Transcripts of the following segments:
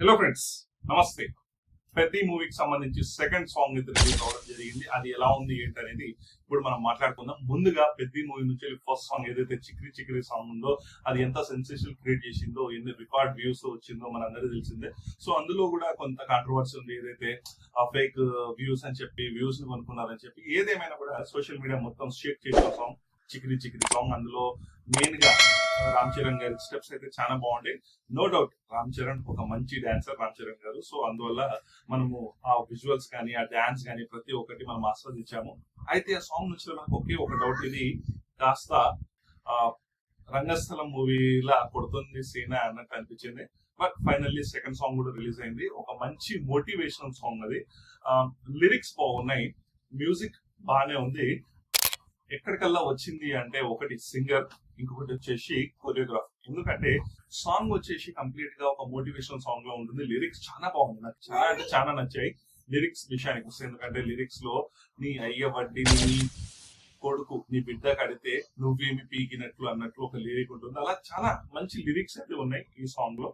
Hello friends, నమస్తే. పెద్ద మూవీకి సంబంధించి సెకండ్ సాంగ్ అయితే రిలీజ్ అవడం జరిగింది. అది ఎలా ఉంది ఏంటి అనేది ఇప్పుడు మనం మాట్లాడుకుందాం. ముందుగా పెద్ద మూవీ నుంచి ఫస్ట్ సాంగ్ ఏదైతే చిక్రీ చిక్రీ సాంగ్ ఉందో అది ఎంత సెన్సేషన్ క్రియేట్ చేసిందో, ఎన్ని రికార్డ్ వ్యూస్ వచ్చిందో మన అందరికీ తెలిసిందే. సో అందులో కూడా కొంత కాంట్రవర్సీ ఉంది. ఏదైతే ఫేక్ వ్యూస్ అని చెప్పి వ్యూస్ ని కొనుక్కున్నారని చెప్పి ఏదేమైనా కూడా సోషల్ మీడియా మొత్తం షేక్ చేసిన సాంగ్ చిక్రీ చిక్రీ సాంగ్. అందులో మెయిన్ గా రామ్ చరణ్ గారి స్టెప్స్ అయితే చాలా బాగుంటాయి. నో డౌట్ రామ్ చరణ్ ఒక మంచి డాన్సర్ రామ్ చరణ్ గారు. సో అందువల్ల మనము ఆ విజువల్స్ కానీ ఆ డాన్స్ కానీ ప్రతి ఒక్కటి మనం ఆస్వాదించాము. అయితే ఆ సాంగ్ నుంచి నాకు ఒకే ఒక డౌట్, ఇది కాస్త రంగస్థలం మూవీలా కొడుతుంది సీన్ అన్నట్టు అనిపించింది. బట్ ఫైనల్లీ సెకండ్ సాంగ్ కూడా రిలీజ్ అయింది. ఒక మంచి మోటివేషనల్ సాంగ్ అది. లిరిక్స్ బాగున్నాయి, మ్యూజిక్ బాగానే ఉంది. ఎక్కడికల్లా వచ్చింది అంటే ఒకటి సింగర్, ఇంకొకటి వచ్చేసి కొరియోగ్రాఫర్. ఎందుకంటే సాంగ్ వచ్చేసి కంప్లీట్ గా ఒక మోటివేషనల్ సాంగ్ లో ఉంటుంది. లిరిక్స్ చాలా బాగుంది, నాకు చాలా అంటే చాలా నచ్చాయి లిరిక్స్ విషయానికి వస్తే. ఎందుకంటే లిరిక్స్ లో నీ అయ్య వడ్డీ నీ కొడుకు నీ బిడ్డ కడితే నువ్వేమి పీకినట్లు అన్నట్లు ఒక లిరిక్ ఉంటుంది. అలా చాలా మంచి లిరిక్స్ అయితే ఉన్నాయి ఈ సాంగ్ లో.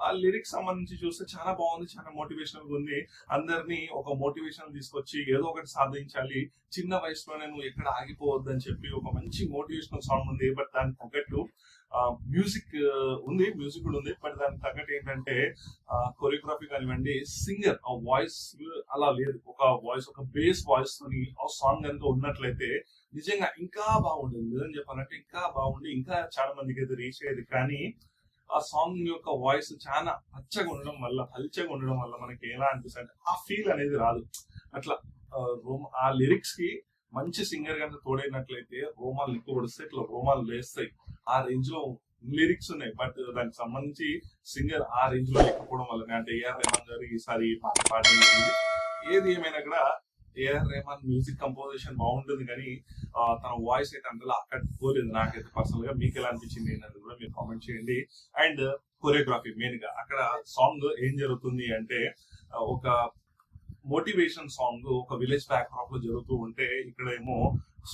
ఆ లిరిక్స్ సంబంధించి చూస్తే చాలా బాగుంది, చాలా మోటివేషనల్ ఉంది. అందరినీ ఒక మోటివేషన్ తీసుకొచ్చి ఏదో ఒకటి సాధించాలి, చిన్న వయసులోనే నువ్వు ఎక్కడ ఆగిపోవద్దు అని చెప్పి ఒక మంచి మోటివేషనల్ సాంగ్ ఉంది. బట్ దానికి తగ్గట్టు మ్యూజిక్ ఉంది, మ్యూజిక్ కూడా ఉంది. బట్ దానికి తగ్గట్టు ఏంటంటే కొరియోగ్రఫీ కానివ్వండి, సింగర్ ఆ వాయిస్ అలా లేదు. ఒక వాయిస్, ఒక బేస్ వాయిస్ తోని ఆ సాంగ్ కనుక ఉన్నట్లయితే నిజంగా ఇంకా బాగుండేది. నిజం చెప్పాలంటే ఇంకా బాగుండి ఇంకా చాలా మందికి అయితే రీచ్ అయ్యేది. కానీ ఆ సాంగ్ యొక్క వాయిస్ చాలా పచ్చగా ఉండడం వల్ల, పల్చగా ఉండడం వల్ల మనకి ఎలా అనిపిస్తుంది అంటే ఆ ఫీల్ అనేది రాదు. అట్లా ఆ లిరిక్స్ కి మంచి సింగర్ కనుక తోడైనట్లయితే రోమాలు నిప్పు పొడిస్తే ఇట్లా రోమాలు లేస్తాయి. ఆ రేంజ్ లో లిరిక్స్ ఉన్నాయి. బట్ దానికి సంబంధించి సింగర్ ఆ రేంజ్ లో లేకపోవడం వల్ల, అంటే ఏఆర్ రెహమాన్ గారు ఈసారి పాట పాడడం జరిగింది. ఏది ఏమైనా కూడా ఏఆర్ రెహమాన్ మ్యూజిక్ కంపోజిషన్ బాగుంటుంది, కానీ తన వాయిస్ అయితే అందులో అక్కడిపోలేదు నాకైతే పర్సనల్ గా. మీకు ఎలా అనిపించింది అనేది కూడా మీరు కామెంట్ చేయండి. అండ్ కొరియోగ్రఫీ మెయిన్ గా అక్కడ సాంగ్ ఏం జరుగుతుంది అంటే ఒక మోటివేషన్ సాంగ్ ఒక విలేజ్ బ్యాక్ డ్రాప్ లో జరుగుతూ ఉంటే ఇక్కడ ఏమో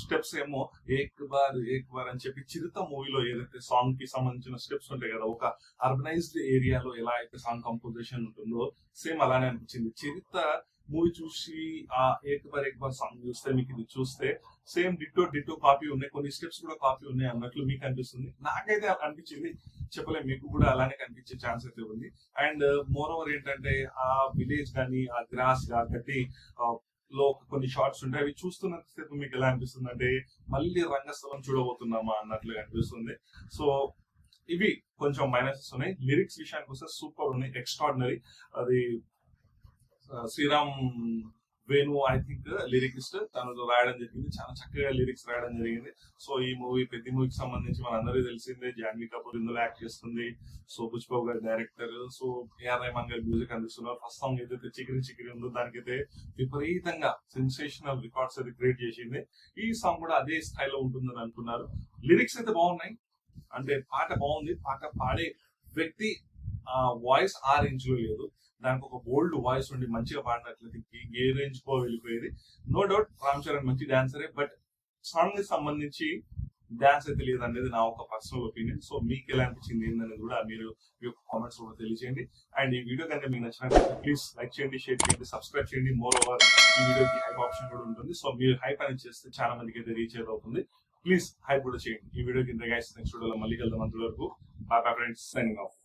స్టెప్స్ ఏమో ఏక్ బార్ అని చెప్పి చిరుత మూవీలో ఏదైతే సాంగ్ కి సంబంధించిన స్టెప్స్ ఉంటాయి కదా, ఒక అర్బనైజ్డ్ ఏరియాలో ఎలా అయితే సాంగ్ కంపోజిషన్ ఉంటుందో సేమ్ అలానే అనిపించింది. చిరుత మూవీ చూసి ఆ ఏక్ బార్ సాంగ్ చూస్తే మీకు ఇది చూస్తే సేమ్ డిట్టో కాపీ ఉన్నాయి, కొన్ని స్టెప్స్ కూడా కాపీ ఉన్నాయి అన్నట్లు మీకు అనిపిస్తుంది. నాకైతే అనిపించింది, చెప్పలేము, మీకు కూడా అలానే కనిపించే ఛాన్స్ అయితే ఉంది. అండ్ మోర్ ఓవర్ ఏంటంటే ఆ విలేజ్ కానీ ఆ గ్రాస్ గడ్డి లో కొన్ని షార్ట్స్ ఉంటాయి, అవి చూస్తున్నంతసేపు మీకు ఎలా అనిపిస్తుంది అంటే మళ్ళీ రంగస్థలం చూడబోతున్నామా అన్నట్లుగా అనిపిస్తుంది. సో ఇవి కొంచెం మైనసెస్ ఉన్నాయి. లిరిక్స్ విషయానికి వస్తే సూపర్ ఉన్నాయి, ఎక్స్ట్రాడినరీ. అది Sriram Venu I think lyricist, తను రాయడం జరిగింది. చాలా చక్కగా లిరిక్స్ రాయడం జరిగింది. సో ఈ పెద్ద మూవీకి సంబంధించి మనందరికీ తెలిసిందే, జాన్వీ కపూర్ ఇందులో యాక్ట్ చేస్తుంది. సో బుజ్బాబు గారి డైరెక్టర్. సో ఏఆర్ రెహమాన్ గారి మ్యూజిక్ అందిస్తున్నారు. ఫస్ట్ సాంగ్ ఏదైతే చికిరి చికిరి ఉందో దానికైతే విపరీతంగా సెన్సేషనల్ రికార్డ్స్ అయితే క్రియేట్ చేసింది. ఈ సాంగ్ కూడా అదే స్థాయిలో ఉంటుందని అనుకున్నారు. లిరిక్స్ అయితే బాగున్నాయి, అంటే పాట బాగుంది. పాట పాడే వ్యక్తి వాయిస్ ఆ రేంజ్ లో లేదు. దానికి ఒక బోల్డ్ వాయిస్ ఉండి మంచిగా పాడినట్లయితే ఏ రేంజ్ కో వెళ్ళిపోయేది. నో డౌట్ రామ్ చరణ్ మంచి డాన్సరే, బట్ సాంగ్ కి సంబంధించి డాన్స్ అయితే లేదనేది నా ఒక పర్సనల్ ఒపీనియన్. సో మీకు ఎలా అనిపించింది ఏంటనేది కూడా మీరు మీ యొక్క కామెంట్స్ కూడా తెలియజేయండి. అండ్ ఈ వీడియో కనుక మీకు నచ్చినట్లయితే ప్లీజ్ లైక్ చేయండి, షేర్ చేయండి, సబ్స్క్రైబ్ చేయండి. మోర్ ఓవర్ ఈ వీడియోకి హైప్ ఆప్షన్ కూడా ఉంటుంది. సో మీరు హైప్ అనేది చేస్తే చాలా మందికి అయితే రీచ్ అవుతుంది. ప్లీజ్ హైప్ కూడా చేయండి ఈ వీడియో కింద. గైస్ నెక్స్ట్ వీడియోలో మళ్ళీ కలుద్దాం. అంతవరకు bye bye friends, signing of.